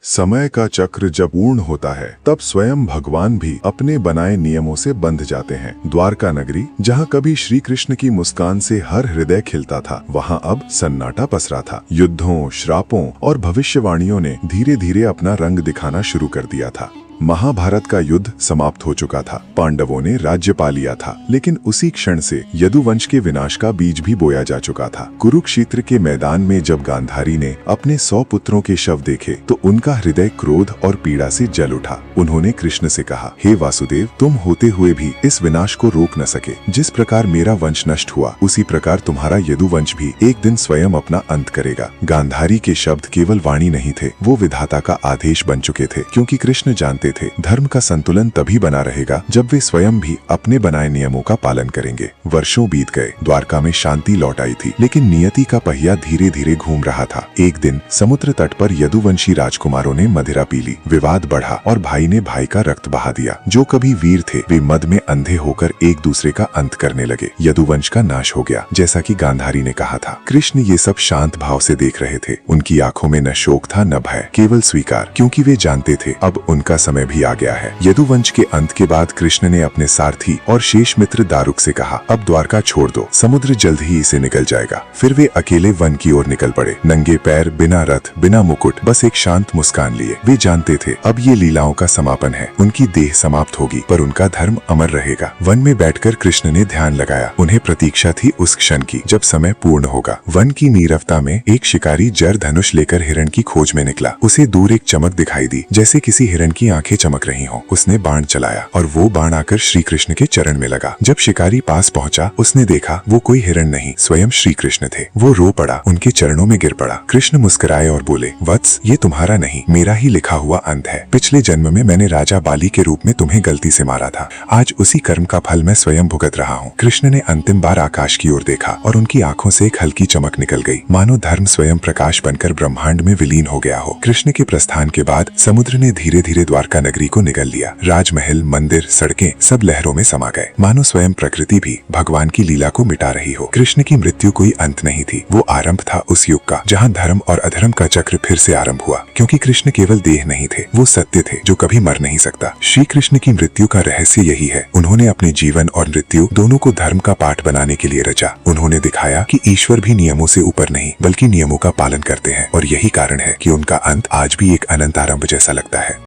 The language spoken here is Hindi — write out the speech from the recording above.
समय का चक्र जब पूर्ण होता है तब स्वयं भगवान भी अपने बनाए नियमों से बंध जाते हैं। द्वारका नगरी, जहाँ कभी श्री कृष्ण की मुस्कान से हर हृदय खिलता था, वहाँ अब सन्नाटा पसरा था। युद्धों, श्रापों और भविष्यवाणियों ने धीरे धीरे अपना रंग दिखाना शुरू कर दिया था। महाभारत का युद्ध समाप्त हो चुका था। पांडवों ने राज्य पा लिया था, लेकिन उसी क्षण से यदुवंश के विनाश का बीज भी बोया जा चुका था। कुरुक्षेत्र के मैदान में जब गांधारी ने अपने 100 पुत्रों के शव देखे तो उनका हृदय क्रोध और पीड़ा से जल उठा। उन्होंने कृष्ण से कहा, हे वासुदेव, तुम होते हुए भी इस विनाश को रोक न सके। जिस प्रकार मेरा वंश नष्ट हुआ, उसी प्रकार तुम्हारा यदुवंश भी एक दिन स्वयं अपना अंत करेगा। गांधारी के शब्द केवल वाणी नहीं थे, वो विधाता का आदेश बन चुके थे, क्योंकि कृष्ण जानते थे धर्म का संतुलन तभी बना रहेगा जब वे स्वयं भी अपने बनाए नियमों का पालन करेंगे। वर्षों बीत गए, द्वारका में शांति लौट आई थी, लेकिन नियति का पहिया धीरे धीरे घूम रहा था। एक दिन समुद्र तट पर यदुवंशी राजकुमारों ने मदिरा पी ली। विवाद बढ़ा और भाई ने भाई का रक्त बहा दिया। जो कभी वीर थे, वे मद में अंधे होकर एक दूसरे का अंत करने लगे। यदुवंश का नाश हो गया, जैसा कि गांधारी ने कहा था। कृष्ण ये सब शांत भाव से देख रहे थे। उनकी आंखों में न शोक था न भय, केवल स्वीकार, क्योंकि वे जानते थे अब उनका समय भी आ गया है। यदुवंश के अंत के बाद कृष्ण ने अपने सारथी और शेष मित्र दारुक से कहा, अब द्वारका छोड़ दो, समुद्र जल्द ही इसे निकल जाएगा। फिर वे अकेले वन की ओर निकल पड़े, नंगे पैर, बिना रथ, बिना मुकुट, बस एक शांत मुस्कान लिए। वे जानते थे अब ये लीलाओं का समापन है। उनकी देह समाप्त होगी, पर उनका धर्म अमर रहेगा। वन में बैठकर कृष्ण ने ध्यान लगाया। उन्हें प्रतीक्षा थी उस क्षण की जब समय पूर्ण होगा। वन की नीरवता में एक शिकारी जर धनुष लेकर हिरण की खोज में निकला। उसे दूर एक चमक दिखाई दी, जैसे किसी हिरण की आंखें चमक रही हो। उसने बाण चलाया और वो बाण आकर श्री कृष्ण के चरण में लगा। जब शिकारी पास पहुंचा, उसने देखा वो कोई हिरण नहीं, स्वयं श्री कृष्ण थे। वो रो पड़ा, उनके चरणों में गिर पड़ा। कृष्ण मुस्कुराए और बोले, वत्स, ये तुम्हारा नहीं, मेरा ही लिखा हुआ अंत है। पिछले जन्म में मैंने राजा बाली के रूप में तुम्हें गलती से मारा था। आज उसी कर्म का फल मैं स्वयं भुगत रहा हूँ। कृष्ण ने अंतिम बार आकाश की ओर देखा और उनकी आंखों से एक हल्की चमक निकल गई, मानो धर्म स्वयं प्रकाश बनकर ब्रह्मांड में विलीन हो गया हो। कृष्ण के प्रस्थान के बाद समुद्र ने धीरे धीरे द्वारका नगरी को निगल लिया। राजमहल, मंदिर, सड़कें सब लहरों में समा गए, मानो स्वयं प्रकृति भी भगवान की लीला को मिटा रही हो। कृष्ण की मृत्यु कोई अंत नहीं थी, वो आरंभ था उस युग का जहाँ धर्म और अधर्म का चक्र फिर से आरंभ हुआ। क्योंकि कृष्ण केवल देह नहीं थे, वो सत्य थे जो कभी मर नहीं सकता। श्री कृष्ण की मृत्यु का रहस्य यही है। उन्होंने अपने जीवन और मृत्यु दोनों को धर्म का पाठ बनाने के लिए रचा। उन्होंने दिखाया कि ईश्वर भी नियमों से ऊपर नहीं, बल्कि नियमों का पालन करते हैं, और यही कारण है कि उनका अंत आज भी एक अनंत आरंभ जैसा लगता है।